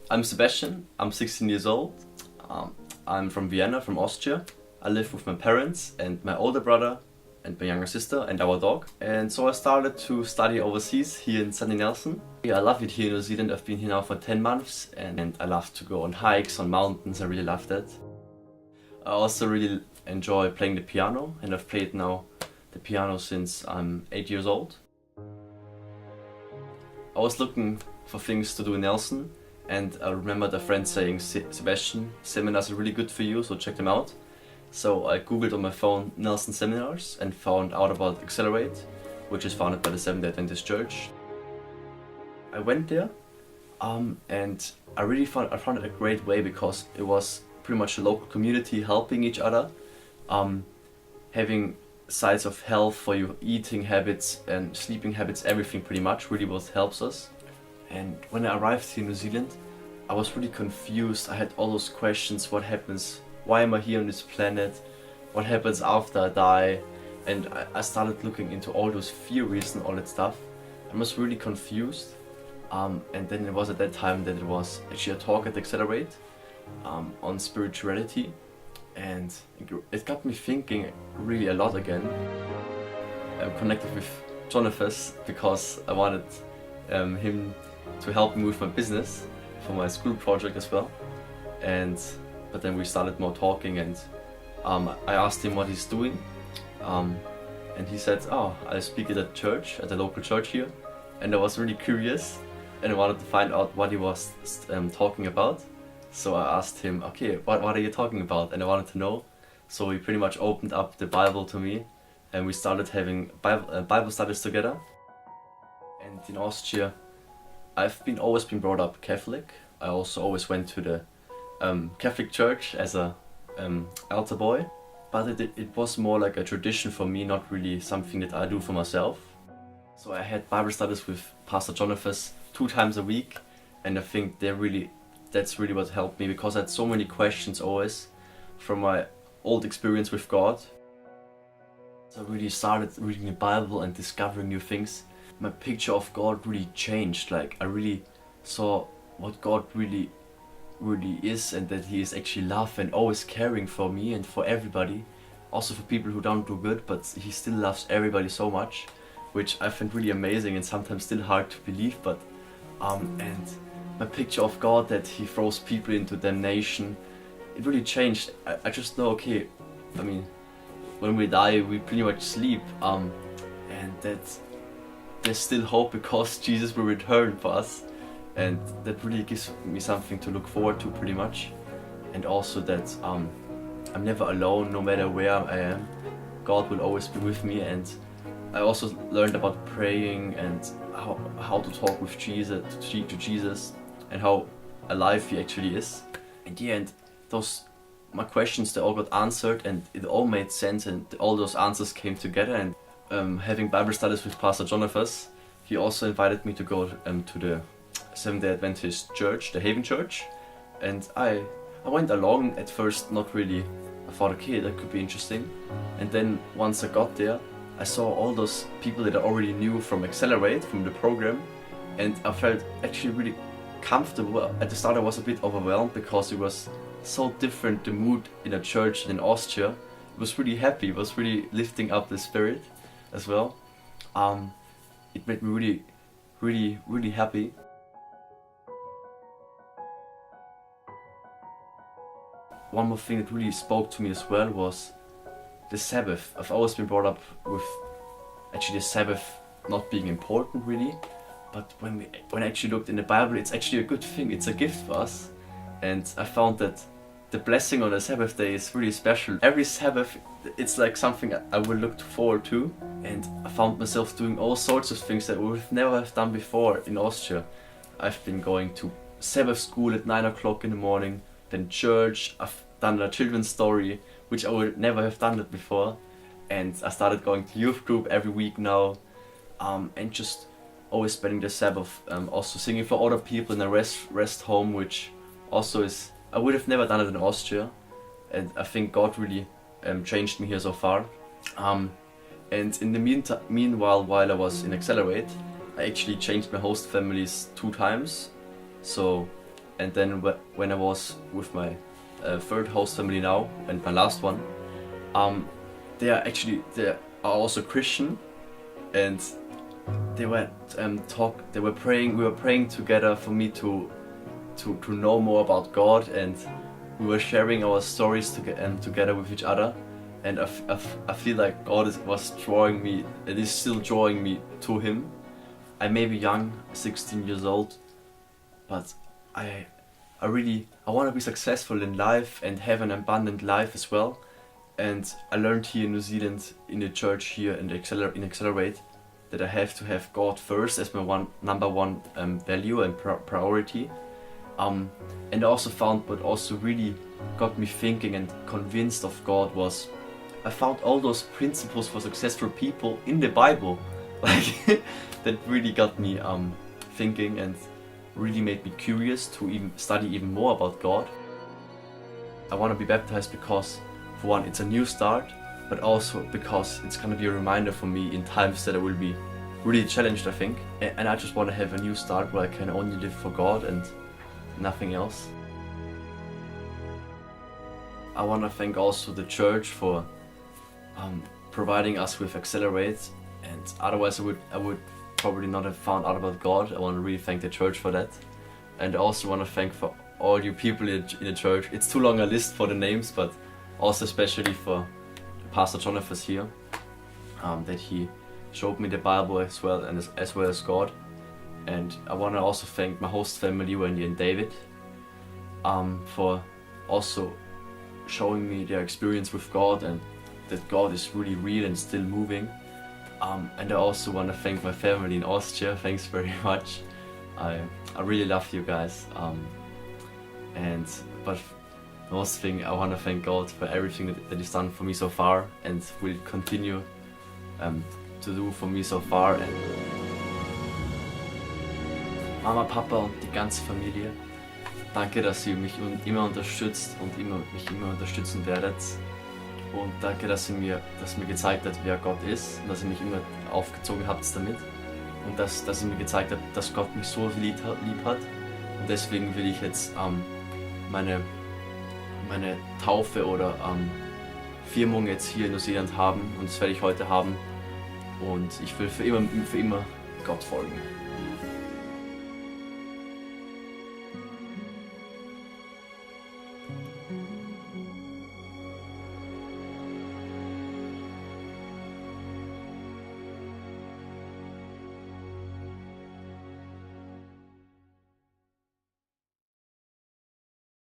I'm Sebastian, I'm 16 years old. I'm from Vienna, from Austria. I live with my parents and my older brother and my younger sister and our dog. And so I started to study overseas here in Sunny Nelson. Yeah, I love it here in New Zealand. I've been here now for 10 months and I love to go on hikes, on mountains. I really love that. I also really enjoy playing the piano, and I've played now the piano since I'm 8 years old. I was looking for things to do in Nelson, and I remembered a friend saying, Sebastian, seminars are really good for you, so check them out. So I googled on my phone Nelson seminars and found out about Accelerate, which is founded by the Seventh-day Adventist Church. I went there and I found it a great way, because it was pretty much a local community helping each other, having sides of health for your eating habits and sleeping habits, everything pretty much really what helps us. And when I arrived here in New Zealand, I was really confused. I had all those questions: what happens, why am I here on this planet, what happens after I die? And I started looking into all those theories and all that stuff. I was really confused. And then it was at that time that it was actually a talk at Accelerate on spirituality, and it got me thinking really a lot again. I connected with Jonathan because I wanted him to help me with my business for my school project as well. But then we started more talking, and I asked him what he's doing, and he said, "Oh, I speak at a church, at a local church here," and I was really curious, and I wanted to find out what he was talking about. So I asked him, "Okay, what are you talking about?" And I wanted to know. So he pretty much opened up the Bible to me, and we started having Bible studies together. And in Austria, I've always been brought up Catholic. I also always went to the Catholic church as a altar boy, but it was more like a tradition for me, not really something that I do for myself. So I had Bible studies with Pastor Jonathan 2 times a week, and I think that's really what helped me, because I had so many questions always from my old experience with God. So I really started reading the Bible and discovering new things. My picture of God really changed. Like, I really saw what God really is, and that He is actually love and always caring for me and for everybody. Also for people who don't do good, but He still loves everybody so much, which I find really amazing and sometimes still hard to believe. But and my picture of God, that He throws people into damnation, it really changed. I just know, okay, I mean, when we die, we pretty much sleep, and that there's still hope, because Jesus will return for us, and that really gives me something to look forward to pretty much. And also that I'm never alone, no matter where I am. God will always be with me. And I also learned about praying and how to talk with Jesus, to Jesus, and how alive He actually is. In the end, my questions, they all got answered, and it all made sense, and all those answers came together. And having Bible studies with Pastor Jonathan, he also invited me to go to the Seventh-day Adventist Church, the Haven Church, and I went along at first, not really. I thought, okay, that could be interesting. And then once I got there, I saw all those people that I already knew from Accelerate, from the program, and I felt actually really comfortable. At the start I was a bit overwhelmed, because it was so different, the mood in a church in Austria. It was really happy, it was really lifting up the spirit as well. It made me really happy. One more thing that really spoke to me as well was the Sabbath. I've always been brought up with actually the Sabbath not being important really, but when I actually looked in the Bible, it's actually a good thing. It's a gift for us, and I found that the blessing on the Sabbath day is really special. Every Sabbath, it's like something I will look forward to, and I found myself doing all sorts of things that we would never have done before in Austria. I've been going to Sabbath school at 9 o'clock in the morning, then church. I've done a children's story, which I would never have done that before, and I started going to youth group every week now, and just always spending the Sabbath, also singing for other people in a rest home, which also is, I would have never done it in Austria, and I think God really changed me here so far. And in the meanwhile, while I was in Accelerate, I actually changed my host families 2 times. So And then when I was with my third host family now, and my last one, they are also Christian, and they were praying. We were praying together for me to know more about God, and we were sharing our stories together with each other. And I feel like God was drawing me, and is still drawing me to Him. I may be young, 16 years old, but I want to be successful in life and have an abundant life as well. And I learned here in New Zealand, in the church here in Accelerate, that I have to have God first as my number one value and priority. And I also found what also really got me thinking and convinced of God was, I found all those principles for successful people in the Bible. Like, that really got me thinking and really made me curious to even study even more about God. I want to be baptized because, for one, it's a new start, but also because it's going to be a reminder for me in times that I will be really challenged, I think. And I just want to have a new start where I can only live for God and nothing else. I want to thank also the church for providing us with Accelerate, and otherwise I would probably not have found out about God. I want to really thank the church for that, and I also want to thank for all you people in the church. It's too long a list for the names, but also especially for Pastor Jonathan here, that he showed me the Bible as well, and as well as God. And I want to also thank my host family, Wendy and David, for also showing me their experience with God and that God is really real and still moving. And I also want to thank my family in Austria. Thanks very much. I really love you guys. But most thing, I want to thank God for everything that He's done for me so far and will continue to do for me so far. And Mama, Papa und die ganze Familie, danke, dass ihr mich immer unterstützt und mich immer unterstützen werdet. Und danke, dass ihr mir gezeigt habt, wer Gott ist, und dass ihr mich immer aufgezogen habt damit. Und dass ihr mir gezeigt habt, dass Gott mich so lieb hat. Und deswegen will ich jetzt meine Taufe oder Firmung jetzt hier in Neuseeland haben. Und das werde ich heute haben. Und ich will für immer Gott folgen.